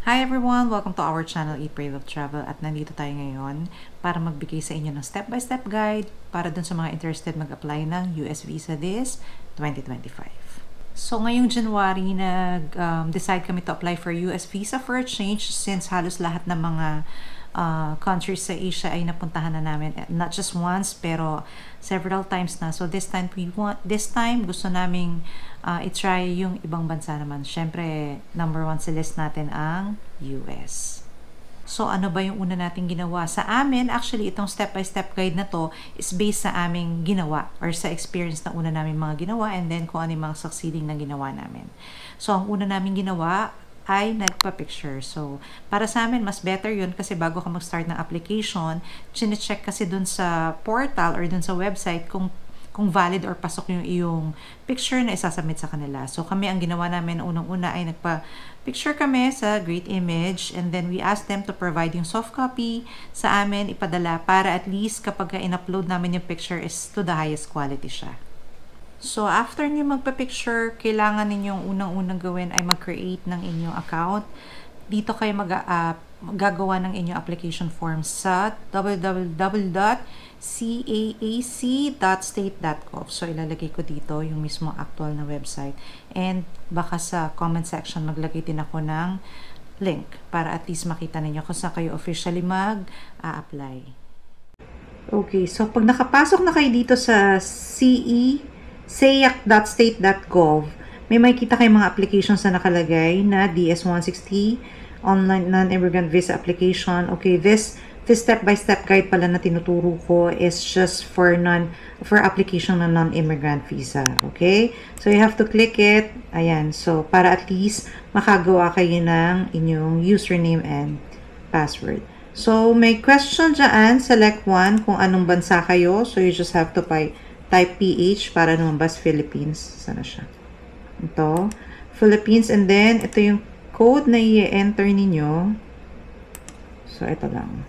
Hi everyone! Welcome to our channel Eat, Pray, Love, Travel at nandito tayo ngayon para magbigay sa inyo ng step-by-step guide para dun sa mga interested mag-apply ng US Visa this 2025. So ngayong January, nag-decide kami to apply for US Visa for a change since halos lahat ng mga countries sa Asia ay napuntahan na namin, not just once pero several times na. So this time gusto naming i-try yung ibang bansa naman. Syempre, number 1 sa list natin ang US. So ano ba yung una nating ginawa? Sa amin, actually itong step-by-step guide na to is based sa aming ginawa or sa experience na una namin mga ginawa and then kung ano yung mga succeeding na ginawa namin. So ang una namin ginawa ay nagpa-picture. So, para sa amin, mas better yun kasi bago ka mag-start ng application, chine-check kasi dun sa portal or dun sa website kung valid or pasok yung iyong picture na isasubmit sa kanila. So, kami ang ginawa namin unang-una ay nagpa-picture kami sa Great Image and then we asked them to provide yung soft copy sa amin, ipadala para at least kapag in-upload namin yung picture is to the highest quality siya. So, after niyo magpa-picture, kailangan ninyong unang-unang gawin ay mag-create ng inyong account. Dito kayo gagawa ng inyong application form sa www.caac.state.gov. So, ilalagay ko dito yung mismo actual na website. And baka sa comment section maglagay din ako ng link para at least makita ninyo kung saan kayo officially mag-a-apply. Okay, so pag nakapasok na kayo dito sa caac.state.gov, may makikita kayong mga applications na nakalagay na DS-160 Online Non-Immigrant Visa Application. Okay, this step-by-step guide pala na tinuturo ko is just for application ng non-immigrant visa. Okay? So, you have to click it. Ayan. So, para at least makagawa kayo ng inyong username and password. So, may question dyan. Select one kung anong bansa kayo. So, you just have to type PH para lumabas Philippines. Sana siya? Ito. Philippines. And then, ito yung code na i-enter ninyo. So, ito lang.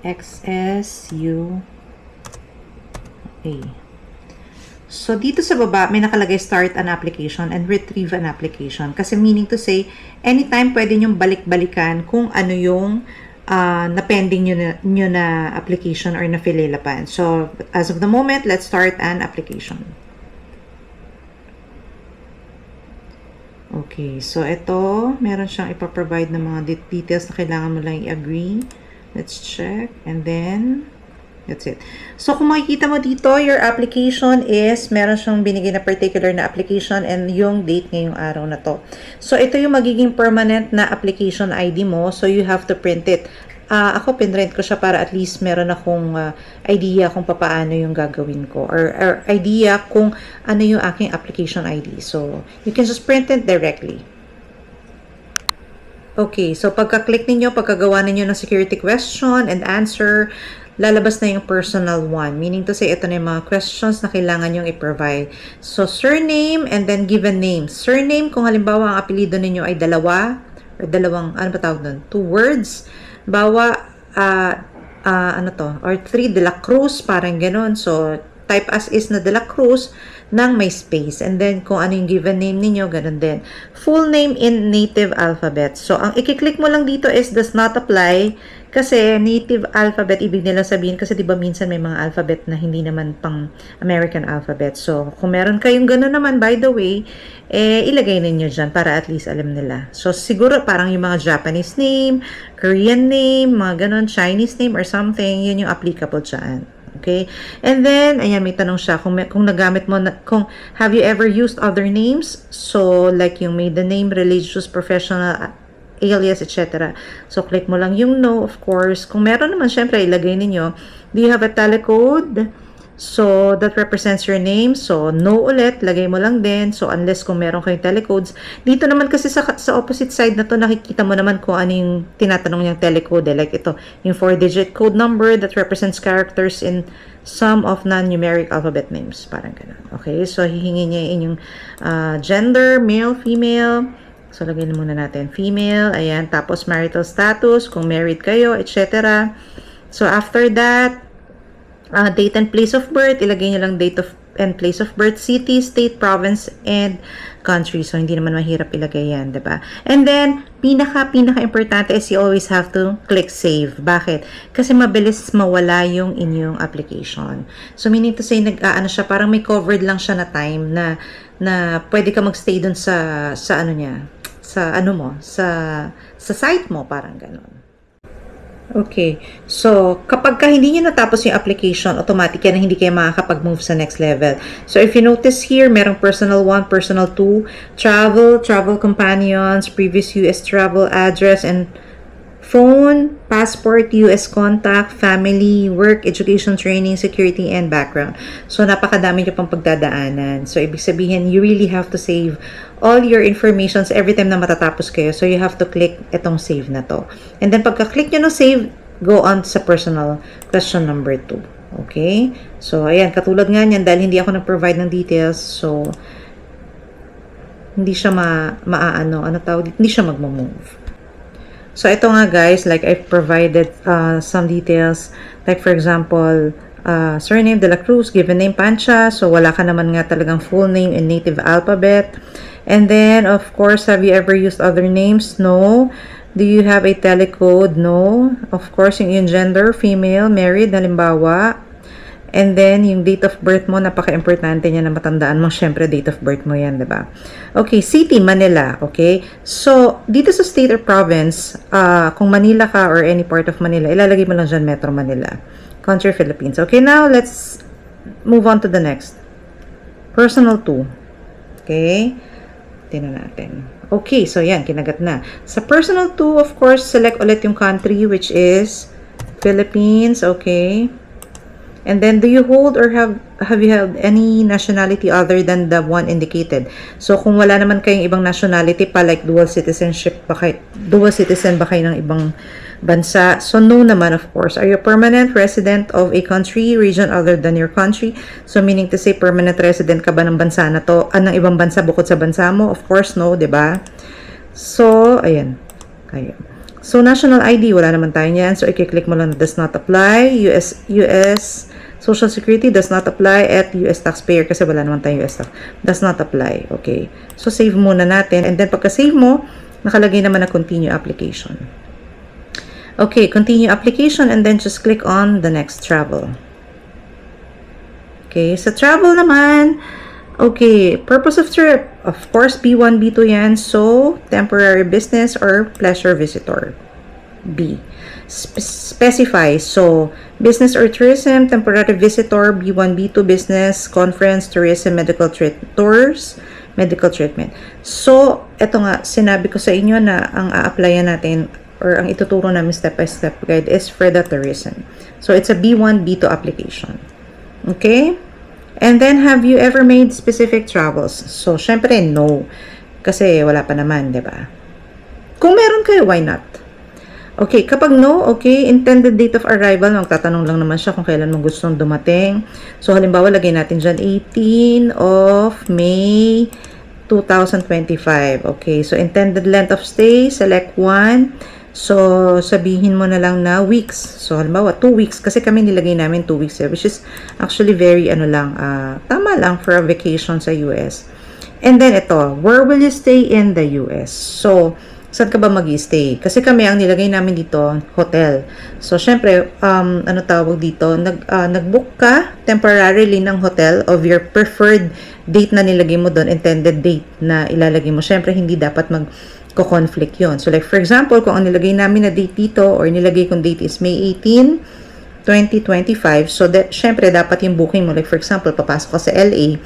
XSUA. So, dito sa baba, may nakalagay start an application and retrieve an application. Kasi meaning to say, anytime pwede nyong balik-balikan kung ano yung na-pending nyo na application or na-fililapan. So, as of the moment, let's start an application. Okay, so ito, meron siyang ipaprovide ng mga details na kailangan mo lang i-agree. Let's check. And then, that's it. So, kung makikita mo dito, your application is, meron siyang binigay na particular na application and yung date ngayong araw na to. So, ito yung magiging permanent na application ID mo. So, you have to print it. Ako, pinrint ko siya para at least meron akong idea kung paano yung gagawin ko. Or idea kung ano yung aking application ID. So, you can just print it directly. Okay, so pagka-click ninyo, pagkagawa ninyo ng security question and answer, lalabas na yung personal one. Meaning to say, ito na yung mga questions na kailangan nyong i-provide. So, surname and then given name. Surname, kung halimbawa ang apelido ninyo ay dalawa, or dalawang, ano ba tawag doon? 2 words. Bawa, ano to? Or 3, De La Cruz, parang ganun. So, type as is na De La Cruz ng may space. And then, kung ano yung given name ninyo, ganun din. Full name in native alphabet. So, ang i-click mo lang dito is does not apply kasi native alphabet, ibig nila sabihin, kasi diba minsan may mga alphabet na hindi naman pang American alphabet. So, kung meron kayong gano'n naman, by the way, ilagay ninyo dyan para at least alam nila. So, siguro parang yung mga Japanese name, Korean name, mga gano'n, Chinese name or something, yun yung applicable dyan. Okay? And then, ayan, may tanong siya, kung nagamit mo, kung have you ever used other names? So, like yung maiden name, religious, professional, alias, etc. So, click mo lang yung no, of course. Kung meron naman, syempre, ilagay ninyo, do you have a telecode? So, that represents your name. So, no ulit, lagay mo lang din. So, unless kung meron kayong telecodes. Dito naman kasi sa opposite side na to, nakikita mo naman kung ano yung tinatanong niyang telecode. Like ito, yung 4-digit code number that represents characters in some of non-numeric alphabet names. Parang ganun. Okay, so hihingi niya yung gender, male, female. So, lagyan muna natin female. Ayan, tapos marital status, kung married kayo, etc. So, after that, date and place of birth, ilagay nyo lang date of and place of birth, city, state, province, and country. So, hindi naman mahirap ilagay yan, diba? And then, pinaka-importante is you always have to click save. Bakit? Kasi mabilis mawala yung inyong application. So, meaning to say, nag-aano siya, parang may covered lang siya na time na pwede ka magstay dun sa ano niya, sa ano mo, sa site mo, parang ganun. Okay. So, kapag hindi nyo natapos yung application, automatic yan na hindi kayo makakapag-move sa next level. So, if you notice here, merong personal 1, personal 2, travel companions, previous US travel address, and phone, passport, US contact, family, work, education, training, security, and background. So, napakadami nyo pang pagdadaanan. So, ibig sabihin, you really have to save all your informations every time na matatapos kayo. So, you have to click itong save na to. And then, pagka-click nyo ng save, go on sa personal question number 2. Okay? So, ayan, katulad nga niyan, dahil hindi ako nag-provide ng details, so, hindi siya hindi siya mag-move. So, ito nga guys, like I've provided some details. Like for example, surname De La Cruz, given name Pancha. So, wala ka naman nga talagang full name in native alphabet. And then, of course, have you ever used other names? No. Do you have a telecode? No. Of course, yung gender, female, married, halimbawa. And then, yung date of birth mo, napaka-importante niya na matandaan mo. Siyempre, date of birth mo yan, diba? Okay, city, Manila. Okay? So, dito sa state or province, kung Manila ka or any part of Manila, ilalagay mo lang dyan Metro Manila. Country, Philippines. Okay, now, let's move on to the next. Personal 2. Okay? Tingnan natin. Okay, so yan, kinagat na. Sa personal 2, of course, select ulit yung country, which is Philippines. Okay? And then, do you hold or have you held any nationality other than the one indicated? So, kung wala naman kayong ibang nationality pa, like dual citizen ba kayo ng ibang bansa? So, no naman, of course. Are you a permanent resident of a country, region other than your country? So, meaning to say, permanent resident ka ba ng bansa na to? Ng ibang bansa bukod sa bansa mo? Of course, no, diba? So, ayan. So, national ID, wala naman tayo niyan. So, i-click mo lang na does not apply. US Social Security does not apply at US taxpayer kasi wala naman tayong US tax. Does not apply. Okay. So, save muna natin. And then, pagka-save mo, nakalagay naman na continue application. Okay, continue application and then just click on the next travel. Okay, sa travel naman, okay, purpose of trip, of course, B1, B2 yan. So, temporary business or pleasure visitor. B. Specify. So, business or tourism, temporary visitor, B1, B2, business, conference, tourism, medical tours, medical treatment. So, eto nga, sinabi ko sa inyo na ang a-applyan natin or ang ituturo namin step-by-step guide is for the tourism. So, it's a B1, B2 application. Okay? And then, have you ever made specific travels? So, syempre, no. Kasi wala pa naman, diba? Kung meron kayo, why not? Okay, kapag no, okay, intended date of arrival, magtatanong lang naman siya kung kailan mo gustong dumating. So, halimbawa, lagay natin dyan 18 of May 2025. Okay, so intended length of stay, select 1. So, sabihin mo na lang na weeks. So, halimbawa, 2 weeks. Kasi kami nilagay namin 2 weeks, which is actually very, tama lang for a vacation sa US. And then, ito, where will you stay in the US? So, saan ka ba mag-stay? Kasi kami, ang nilagay namin dito, hotel. So, syempre, ano tawag dito? Nag-book ka temporarily ng hotel of your preferred date na nilagay mo doon, intended date na ilalagay mo. Syempre, hindi dapat mag-conflict yon. So, like, for example, kung ang nilagay namin na date dito, or nilagay kong date is May 18, 2025, so, syempre, dapat yung booking mo, like, for example, papasok ka sa LA,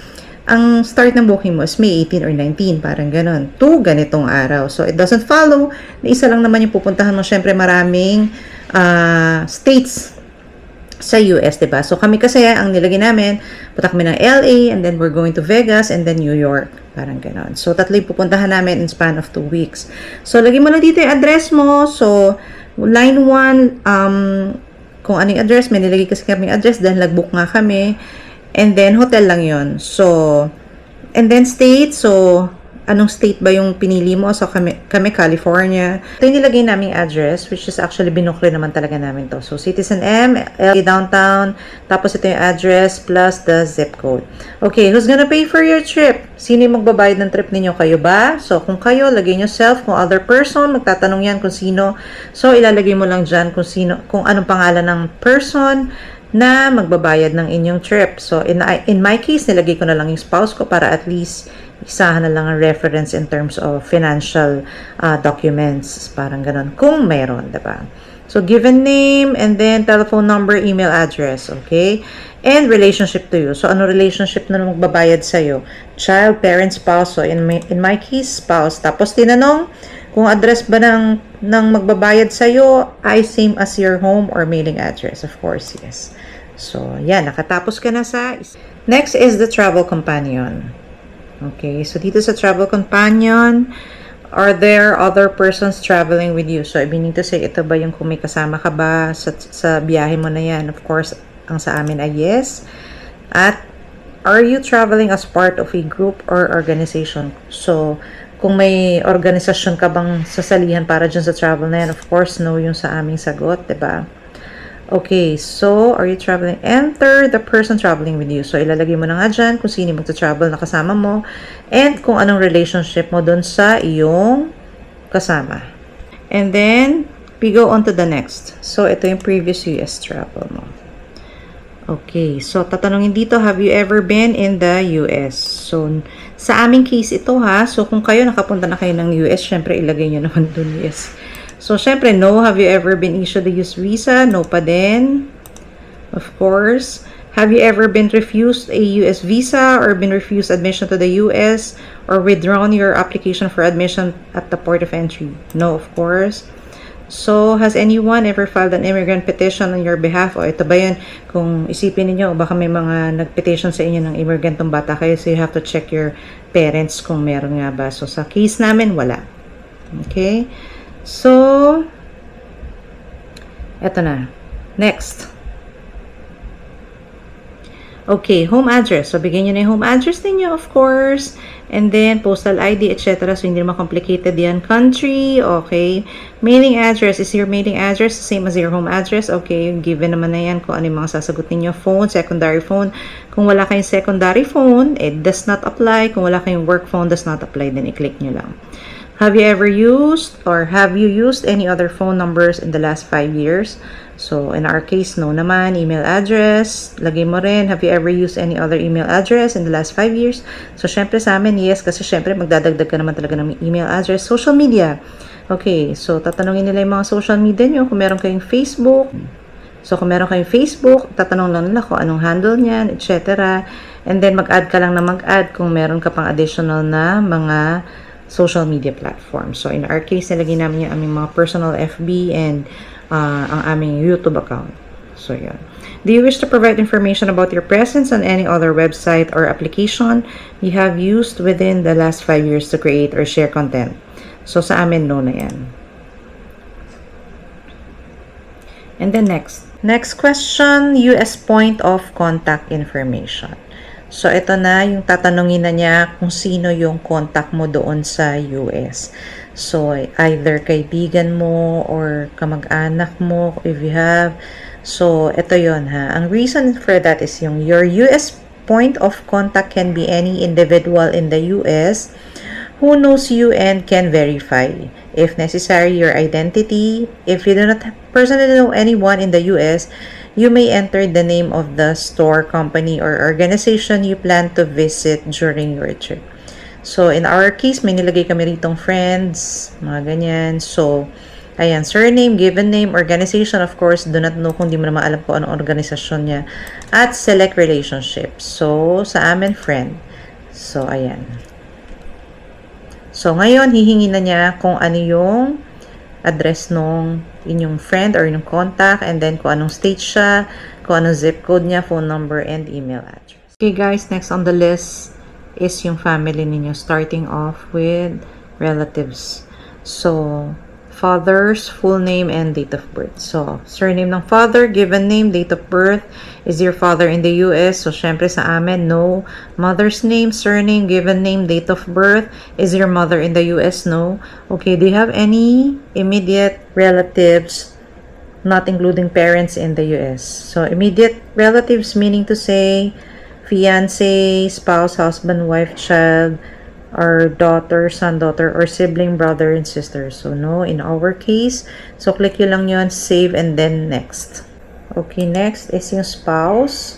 ang start ng booking mo is May 18 or 19, parang ganon, to ganitong araw. So, it doesn't follow na isa lang naman yung pupuntahan mo. Syempre, maraming states sa US, diba? So, kami kasi, ang nilagay namin, punta kami ng LA, and then we're going to Vegas, and then New York. Parang ganon. So, tatlo yung pupuntahan namin in span of 2 weeks. So, lagay mo lang dito yung address mo. So, line 1, kung anong address, may nilagay kasi kami address, dahil nag-book nga kami. And then, hotel lang yon. So, and then state, so, anong state ba yung pinili mo. So, kami California. Ito yung nilagay naming address, which is actually binukli naman talaga namin to. So, Citizen M, LA Downtown, tapos ito yung address plus the zip code. Okay, who's gonna pay for your trip? Sino yung magbabayad ng trip ninyo? Kayo ba? So, kung kayo, lagay nyo self. Kung other person, magtatanong yan kung sino. So, ilalagay mo lang dyan kung sino, kung anong pangalan ng person na magbabayad ng inyong trip. So, in my case, nilagay ko na lang yung spouse ko para at least isahan na lang ang reference in terms of financial documents. Parang ganun. Kung meron, diba? So, given name, and then telephone number, email address, okay? And relationship to you. So, ano relationship na magbabayad sa'yo? Child, parent, spouse. So, in my case, spouse. Tapos, tinanong, kung address ba ng magbabayad sa'yo ay same as your home or mailing address. Of course, yes. So, yan. Nakatapos ka na sa... Next is the travel companion. Okay. So, dito sa travel companion, are there other persons traveling with you? So, I mean to say, ito ba yung kung may kasama ka ba sa biyahe mo na yan? Of course, ang sa amin ay yes. At, are you traveling as part of a group or organization? So, kung may organisasyon ka bang sasalihan para dyan sa travel na yan, of course, no yung sa aming sagot, diba? Okay, so, are you traveling? Enter the person traveling with you. So, ilalagay mo na nga dyan kung sino magta-travel na kasama mo and kung anong relationship mo dun sa iyong kasama. And then, we go on to the next. So, ito yung previous US travel mo. Okay, so tatanungin dito, have you ever been in the US? So, sa aming case ito ha, so kung kayo nakapunta na kayo ng US, syempre ilagay nyo naman dun yes. So, syempre no, have you ever been issued a US visa? No pa din. Of course. Have you ever been refused a US visa or been refused admission to the US or withdrawn your application for admission at the port of entry? No, of course. So, has anyone ever filed an immigrant petition on your behalf? O, ito ba yun? Kung isipin niyo baka may mga nag-petition sa inyo ng immigrantong bata kayo, so you have to check your parents kung meron nga ba. So, sa case namin, wala. Okay? So, eto na. Next. Okay, home address. So, bigyan nyo na yung home address ninyo, of course. And then, postal ID, etc. So, hindi naman complicated yan. Country, okay. Mailing address. Is your mailing address the same as your home address? Okay, given naman na yan kung ano yung mga sasagot ninyo. Phone, secondary phone. Kung wala kayong secondary phone, it does not apply. Kung wala kayong work phone, does not apply. Then, i-click nyo lang. Have you ever used or have you used any other phone numbers in the last 5 years? So, in our case, no naman. Email address, lagay mo rin. Have you ever used any other email address in the last 5 years? So, syempre sa amin, yes. Kasi syempre, magdadagdag ka naman talaga ng email address. Social media. Okay, so tatanungin nila yung mga social media nyo. Kung meron kayong Facebook. So, kung meron kayong Facebook, tatanong lang nila kung anong handle niyan, etc. And then, mag-add ka lang na mag-add kung meron ka pang additional na mga social media platform. So, in our case, nilagay namin yung aming mga personal FB and ang aming YouTube account. So, yun. Do you wish to provide information about your presence on any other website or application you have used within the last 5 years to create or share content? So, sa amin, no na yan. And then next. Next question, US point of contact information. So, ito na yung tatanungin na niya kung sino yung contact mo doon sa US. So, either kaibigan mo or kamag-anak mo if you have. So, ito yon ha. Ang reason for that is yung your US point of contact can be any individual in the US who knows you and can verify, if necessary, your identity. If you do not personally know anyone in the US, you may enter the name of the store, company, or organization you plan to visit during your trip. So, in our case, may nilagay kami ritong friends, mga ganyan. So, ayan, surname, given name, organization, of course, do not know kung di mo naman alam kung anong organisasyon niya. At select relationship. So, sa amin, friend. So, ayan. So, ngayon, hihingi na niya kung ano yung address nung inyong friend or inyong contact, and then kung anong state siya, kung anong zip code niya, phone number, and email address. Okay, guys, next on the list is yung family ninyo, starting off with relatives. So, father's full name and date of birth. So, surname ng father, given name, date of birth. Is your father in the US? So, syempre sa amin, no. Mother's name, surname, given name, date of birth. Is your mother in the US? No. Okay, do you have any immediate relatives, not including parents in the US? So, immediate relatives meaning to say, fiancé, spouse, husband, wife, child, or daughter, son, daughter, or sibling, brother, and sister. So, no, in our case. So, click yun lang yun, save, and then next. Okay, next is yung spouse.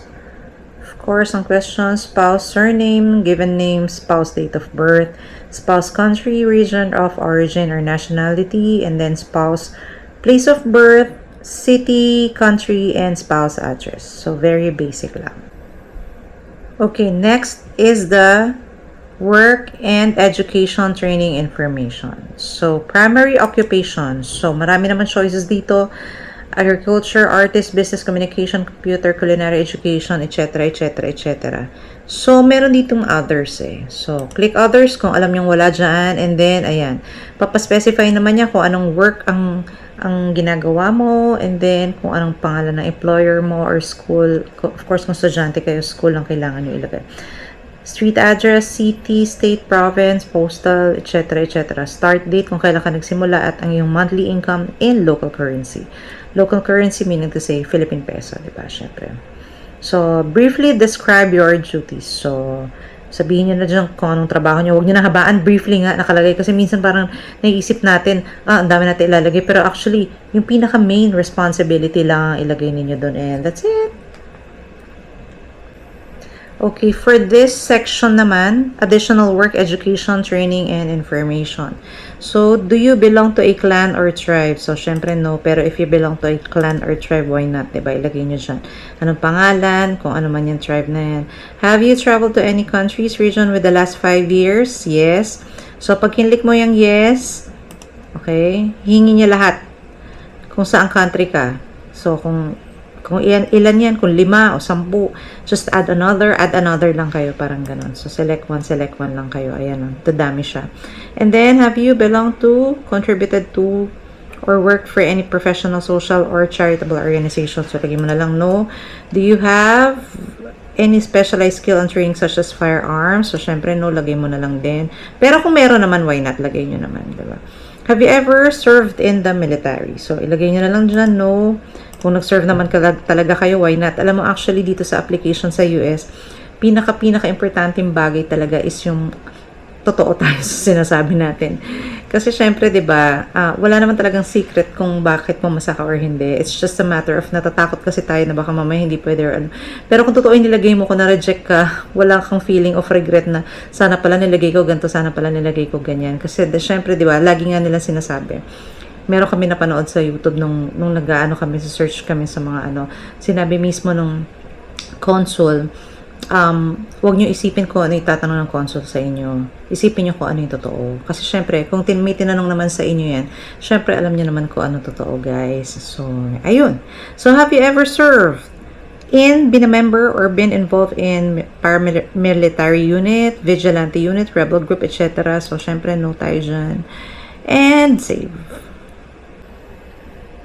Of course, ang question, spouse, surname, given name, spouse, date of birth, spouse, country, region of origin, or nationality, and then spouse, place of birth, city, country, and spouse address. So, very basic lang. Okay, next is the work and education training information. So, primary occupation. So, marami naman choices dito. Agriculture, artist, business, communication, computer, culinary education, etc., etc., etc. So, meron ditong others eh. So, click others kung alam niyong wala dyan. And then, ayan. Papaspecify naman niya kung anong work ang ginagawa mo, and then kung anong pangalan ng employer mo or school. Of course, kung estudyante kayo, school lang kailangan nyo ilagay. Street address, city, state, province, postal, etc., etc. Start date kung kailan ka nagsimula at ang iyong monthly income in local currency. Local currency meaning to say Philippine peso, di ba? Syempre. So, briefly describe your duties. So, sabihin nyo na dyan kung anong trabaho nyo. Huwag nyo na habaan. Briefly nga nakalagay. Kasi minsan parang naiisip natin, ang dami natin ilalagay. Pero actually, yung pinaka-main responsibility lang ilagay ninyo doon. And that's it. Okay, for this section naman, additional work, education, training, and information. So, do you belong to a clan or tribe? So, syempre no. Pero if you belong to a clan or tribe, why not? Diba? Ilagay nyo dyan. Anong pangalan? Kung ano man yung tribe na yan. Have you traveled to any countries, region with the last 5 years? Yes. So, pag kinlik mo yung yes, okay, hingi niya lahat. Kung saan country ka. So, kung ilan yan, kung 5 o 10, just add another lang kayo, parang ganun. So, select one lang kayo. Ayan, dadami siya. And then, have you belonged to, contributed to, or worked for any professional, social, or charitable organization? So, lagay mo na lang no. Do you have any specialized skill and training such as firearms? So, syempre, no, lagay mo na lang din. Pero kung meron naman, why not? Lagay nyo naman, diba? Have you ever served in the military? So, ilagay nyo na lang dyan, no. Kung nag-serve naman talaga kayo, why not? Alam mo, actually, dito sa application sa US, pinaka-importanting bagay talaga is yung totoo tayo sa sinasabi natin. Kasi, syempre, diba, wala naman talagang secret kung bakit pumasa ka or hindi. It's just a matter of natatakot kasi tayo na baka mamaya hindi pwede or ano. Pero kung totoo yung nilagay mo, kung na-reject ka, wala kang feeling of regret na sana pala nilagay ko ganito, sana pala nilagay ko ganyan. Kasi, syempre, diba, lagi nga nila sinasabi. Meron kami napanood sa YouTube nung nag-ano kami, search kami sa mga ano, sinabi mismo nung consul, huwag nyo isipin kung ano itatanong ng consul sa inyo. Isipin nyo kung ano yung totoo. Kasi syempre, kung may tinanong naman sa inyo yan, syempre alam nyo naman kung ano totoo, guys. So, ayun. So, have you ever served been a member or been involved in paramilitary unit, vigilante unit, rebel group, etc. So, syempre, no tayo dyan. And save.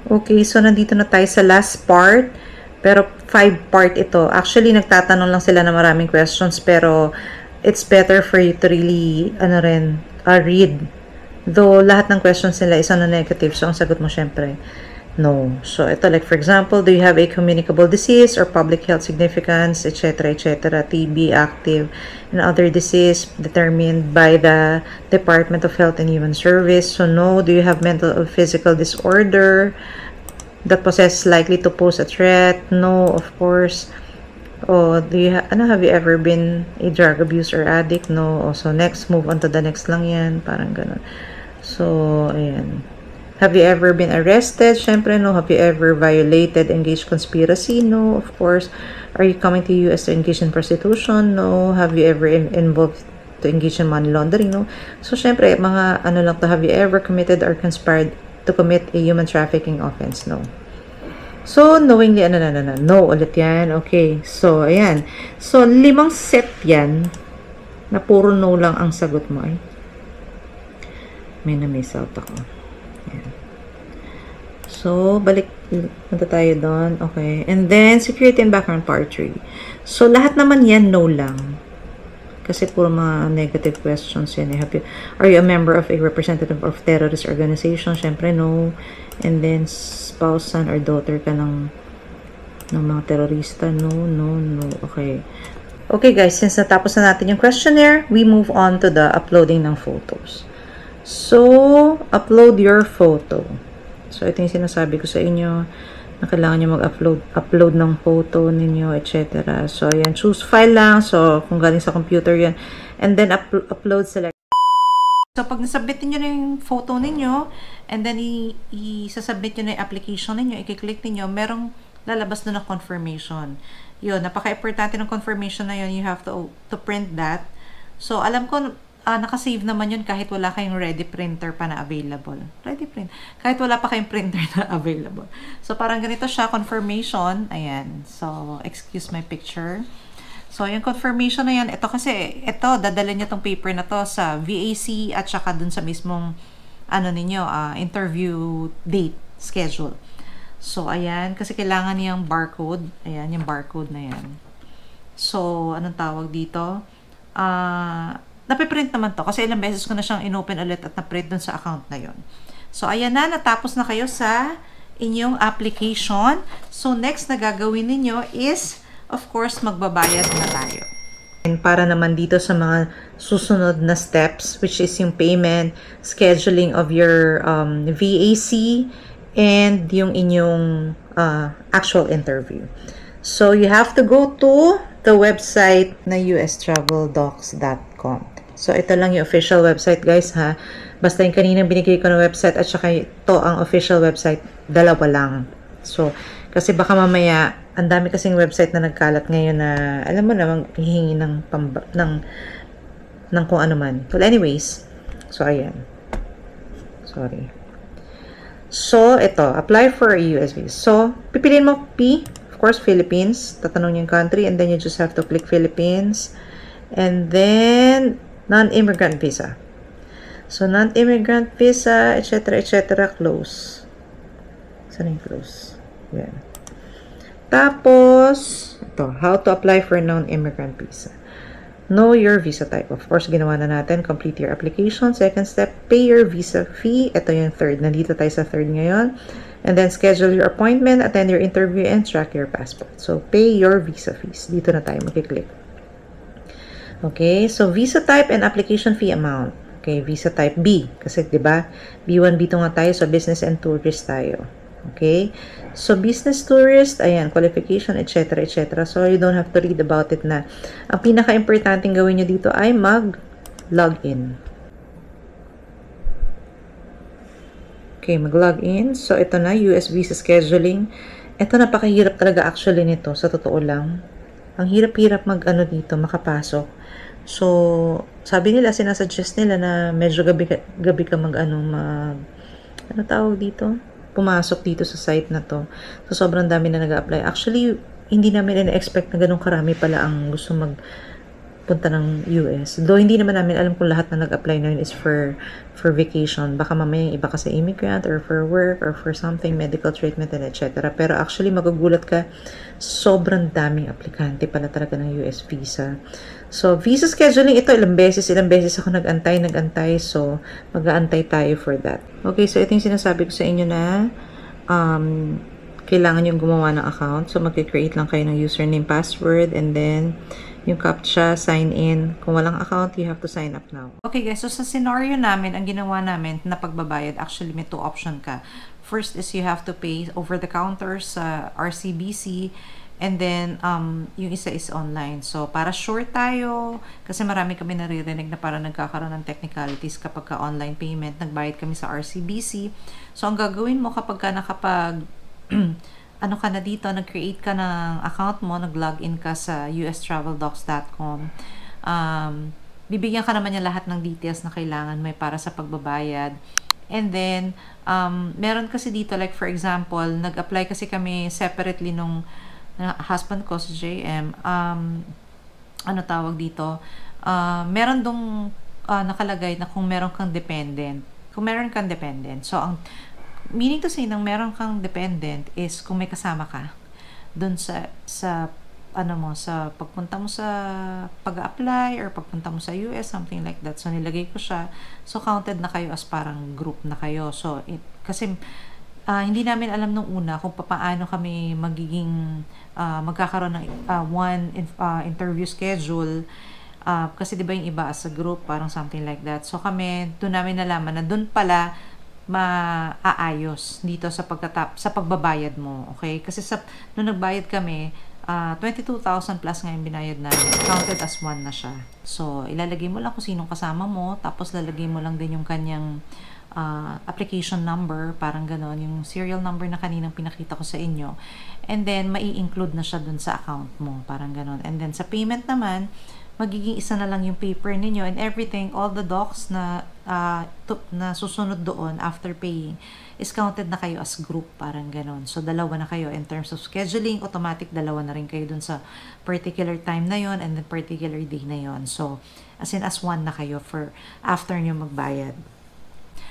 Okay, so nandito na tayo sa last part. Pero 5 part ito. Actually, nagtatanong lang sila na maraming questions. Pero it's better for you to really, read. Though, lahat ng questions nila is negative. So, ang sagot mo syempre, no. So, ito like for example, do you have a communicable disease or public health significance, etc., etc., TB, active, and other disease determined by the Department of Health and Human Service. So, no. Do you have mental or physical disorder that possess likely to pose a threat? No, of course. Oh, do you have you ever been a drug abuser or addict? No. Also, next, move on to the next lang yan. Parang ganun. So, ayan. Have you ever been arrested? Syempre, no. Have you ever violated, engaged conspiracy? No, of course. Are you coming to US to engage in prostitution? No. Have you ever involved to engage in money laundering? No. So, syempre, mga ano lang to. Have you ever committed or conspired to commit a human trafficking offense? No. So, knowingly, no, ulit yan. Okay. So, ayan. So, 5 set yan na puro no lang ang sagot mo. Ay, may na-miss out ako. Ayan. So, punta tayo doon. Okay. And then, security and background part 3. So, lahat naman yan, no lang. Kasi puro mga negative questions yan. Are you a member of a representative of terrorist organization? Siyempre, no. And then, spouse, son, or daughter ka ng mga terrorista? No, no, no. Okay. Okay guys, since natapos na natin yung questionnaire, we move on to the uploading ng photos. So, upload your photo. So, ito yung sinasabi ko sa inyo na kailangan nyo mag-upload ng photo ninyo, etc. So, ayan, choose file lang. So, kung galing sa computer yan. And then, upload select. So, pag nasubmit niyo na yung photo ninyo, and then, isasubmit nyo na yung application ninyo, i-click ninyo, merong lalabas na confirmation. Yun, napaka-importante ng confirmation na yun. You have to print that. So, alam ko, nakasave naman yun kahit wala kayong ready printer pa na available. Ready print. Kahit wala pa kayong printer na available. So, parang ganito siya, confirmation. Ayan. So, excuse my picture. So, yung confirmation na yan, ito kasi, dadala niya tong paper na to sa VAC at saka dun sa mismong, interview date, schedule. So, ayan. Kasi kailangan niyang barcode. Ayan, yung barcode na yan. So, anong tawag dito? Napiprint naman to kasi ilang beses ko na siyang inopen ulit at na-print dun sa account na yon. So, ayan na, natapos na kayo sa inyong application. So, next na gagawin ninyo is, of course, magbabayad na tayo. And para naman dito sa mga susunod na steps, which is yung payment, scheduling of your VAC, and yung inyong actual interview. So, you have to go to the website na ustraveldocs.com. So, ito lang yung official website, guys, ha? Basta yung kaninang binigay ko na website at saka ito ang official website, dalawa lang. So, kasi baka mamaya, ang dami kasing website na nagkalat ngayon na, alam mo naman, hihingi ng kung ano man. Well, anyways, so, ayan. Sorry. So, ito, apply for a USB. So, pipiliin mo P, of course, Philippines. Tatanong yung country, and then you just have to click Philippines. And then, non-immigrant visa. So, non-immigrant visa, etc., etc., close. Saan yung close? Yan. Tapos, ito, how to apply for non-immigrant visa. Know your visa type. Of course, ginawa na natin. Complete your application. Second step, pay your visa fee. Ito yung third. Nandito tayo sa third ngayon. And then, schedule your appointment, attend your interview, and track your passport. So, pay your visa fees. Dito na tayo mag-click. Okay, so visa type and application fee amount. Okay, visa type B. Kasi, di ba, B1, B2 nga tayo, so business and tourist tayo. Okay, so business tourist, ayan, qualification, etc., etc. So, you don't have to read about it na. Ang pinaka-importanting gawin nyo dito ay mag-login. Okay, mag-login. So, ito na, US visa scheduling. Ito, napakahirap talaga actually nito, sa totoo lang. Ang hirap-hirap dito, makapasok. So, sabi nila, sinasuggest nila na medyo gabi ka ano tawag dito? Pumasok dito sa site na to. So, sobrang dami na nag-apply. Actually, hindi namin in-expect na ganun karami pala ang gusto magpunta ng US. Though, hindi naman namin alam kung lahat na nag-apply na yun is for vacation. Baka mamaya yung iba kasi immigrant or for work or for something, medical treatment and etc. Pero actually, magugulat ka, sobrang daming aplikante pala talaga ng US visa. So, visa scheduling, ito ilang beses ako nag-antay. So, mag-aantay tayo for that. Okay, so ito yung sinasabi ko sa inyo na kailangan yung gumawa ng account. So, mag-create lang kayo ng username, password, and then yung CAPTCHA, sign in. Kung walang account, you have to sign up now. Okay guys, so sa scenario namin, ang ginawa namin na pagbabayad, actually may two option ka. First is you have to pay over the counter sa RCBC. And then, yung isa is online. So, para sure tayo, kasi marami kami naririnig na parang nagkakaroon ng technicalities kapag ka online payment, nagbayad kami sa RCBC. So, ang gagawin mo kapag ka ano ka na dito, nag-create ka ng account mo, nag-login ka sa ustraveldocs.com, bibigyan ka naman niya lahat ng details na kailangan may para sa pagbabayad. And then, meron kasi dito, like for example, nag-apply kasi kami separately nung husband ko sa JM, ano tawag dito, meron dong nakalagay na kung meron kang dependent. So, meaning to say, nang meron kang dependent is kung may kasama ka dun sa ano mo, sa pagpunta mo sa pag-apply or pagpunta mo sa US, something like that. So, nilagay ko siya. So, counted na kayo as parang group na kayo. So, kasi hindi namin alam nung una kung paano kami magiging magkakaroon ng interview schedule. Kasi 'di ba yung iba as a group, parang something like that. So, kami, doon namin nalaman na doon pala maaayos dito sa pagbabayad mo. Okay? Kasi nung nagbayad kami, 22,000 plus nga yung binayad namin. Counted as one na siya. So, ilalagay mo lang kung sinong kasama mo, tapos lalagay mo lang din yung kanyang application number, parang ganon, yung serial number na kaninang pinakita ko sa inyo. And then, mai-include na siya dun sa account mo, parang ganon. And then, sa payment naman, magiging isa na lang yung paper ninyo and everything, all the docs na susunod doon after paying is counted na kayo as group, parang ganon. So, dalawa na kayo in terms of scheduling, automatic dalawa na rin kayo dun sa particular time na yon and the particular day na yon. So, as in as one na kayo for after nyo magbayad.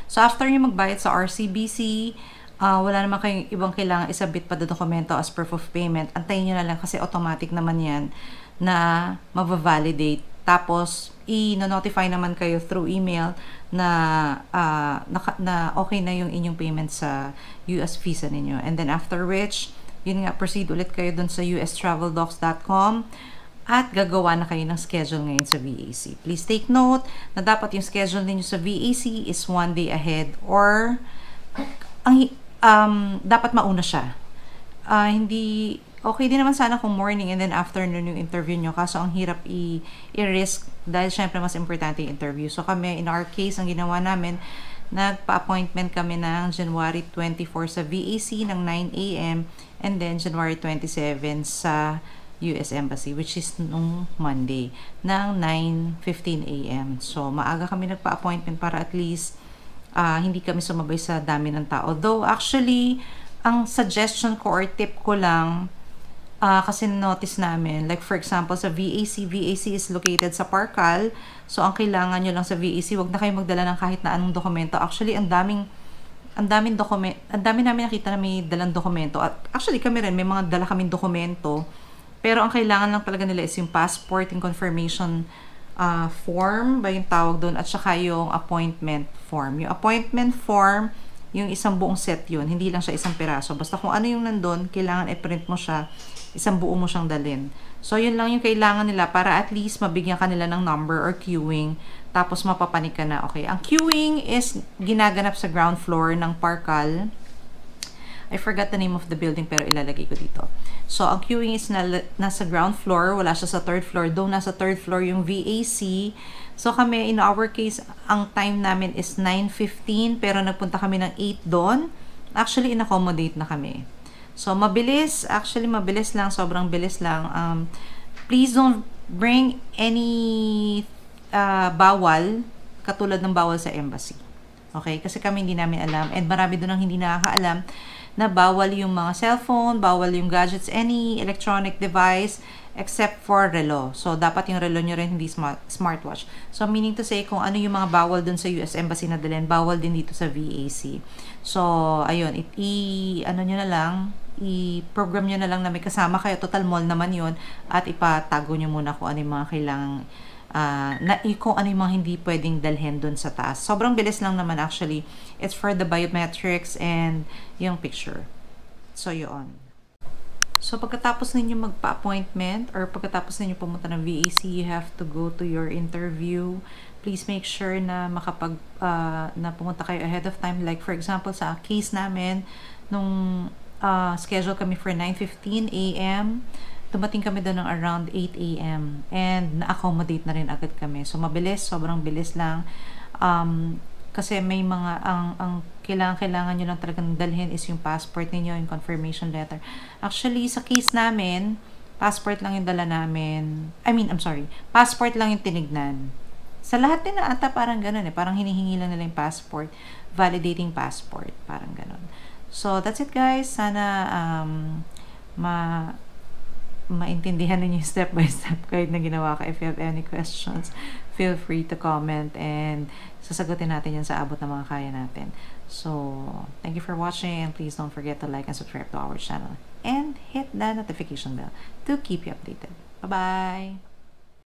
So, after nyo magbayad sa RCBC, wala naman kayong ibang kailangan isabit pa na dokumento as proof of payment. Antayin nyo na lang kasi automatic naman yan na mag-validate. Tapos, i-notify naman kayo through email na okay na yung inyong payment sa US visa ninyo. And then after which, yun nga, proceed ulit kayo dun sa ustraveldocs.com at gagawa na kayo ng schedule ngayon sa VAC. Please take note na dapat yung schedule ninyo sa VAC is 1 day ahead or dapat mauna siya. Hindi okay din naman sana kung morning and then afternoon yung interview nyo. Kaso ang hirap i-risk dahil syempre mas importante yung interview. So kami, in our case, ang ginawa namin, nagpa-appointment kami ng January 24 sa VAC ng 9 a.m. and then January 27 sa US Embassy, which is nung Monday ng 9:15 a.m. So maaga kami nagpa-appointment para at least hindi kami sumabay sa dami ng tao. Though actually, ang suggestion ko or tip ko lang, kasi notice namin, like for example sa VAC is located sa Parkal. So ang kailangan nyo lang sa VAC, wag na kayo magdala ng kahit na anong dokumento. Actually, ang dami namin nakita na may dalang dokumento. At actually kami rin, may mga dala kaming dokumento. Pero ang kailangan lang talaga nila is yung passport and confirmation form ba yung tawag doon, at saka yung appointment form. Yung appointment form, yung isang buong set yun, hindi lang siya isang piraso. Basta kung ano yung nandun, kailangan i-print mo siya, isang buo mo siyang dalhin. So, yun lang yung kailangan nila para at least mabigyan ka nila ng number or queuing, tapos mapapanik ka na. Okay, ang queuing is ginaganap sa ground floor ng Parkal. I forgot the name of the building pero ilalagay ko dito. So, ang queuing is nasa ground floor, wala siya sa third floor. Though nasa third floor yung VAC. So, kami, in our case, ang time namin is 9:15 pero nagpunta kami ng 8 doon. Actually, in-accommodate na kami. So, mabilis. Actually, mabilis lang. Sobrang bilis lang. Please don't bring any bawal, katulad ng bawal sa embassy. Okay? Kasi kami hindi namin alam. And marami doon ang hindi nakakaalam na bawal yung mga cellphone, bawal yung gadgets, any electronic device, except for relo. So, dapat yung relo nyo rin hindi smartwatch. So, meaning to say, kung ano yung mga bawal dun sa US Embassy na dalhin, bawal din dito sa VAC. So, ayun, i-program nyo na lang na may kasama kayo, total mall naman yun, at ipatago nyo muna kung ano yung mga kailangang, kung ano yung mga hindi pwedeng dalhin dun sa taas. Sobrang bilis lang naman actually. It's for the biometrics and yung picture. So, yun. So, pagkatapos ninyo magpa-appointment or pagkatapos ninyo pumunta ng VAC, you have to go to your interview. Please make sure na na pumunta kayo ahead of time. Like, for example, sa case namin, nung schedule kami for 9:15 a.m., dumating kami doon ng around 8 a.m. and na-accommodate na rin agad kami. So, mabilis, sobrang bilis lang. Kasi may mga, ang kailangan nyo lang talagang dalhin is yung passport ninyo, yung confirmation letter. Actually, sa case namin, passport lang yung dala namin. Passport lang yung tinignan. Sa lahat din na ata parang ganun parang hinihingi lang nila yung passport, validating passport, parang ganun. So, that's it guys. Sana maintindihan ninyo yung step-by-step guide na ginawa ko. If you have any questions, feel free to comment and sasagutin natin yan sa abot ng mga kaya natin. So, thank you for watching and please don't forget to like and subscribe to our channel and hit the notification bell to keep you updated. Bye-bye!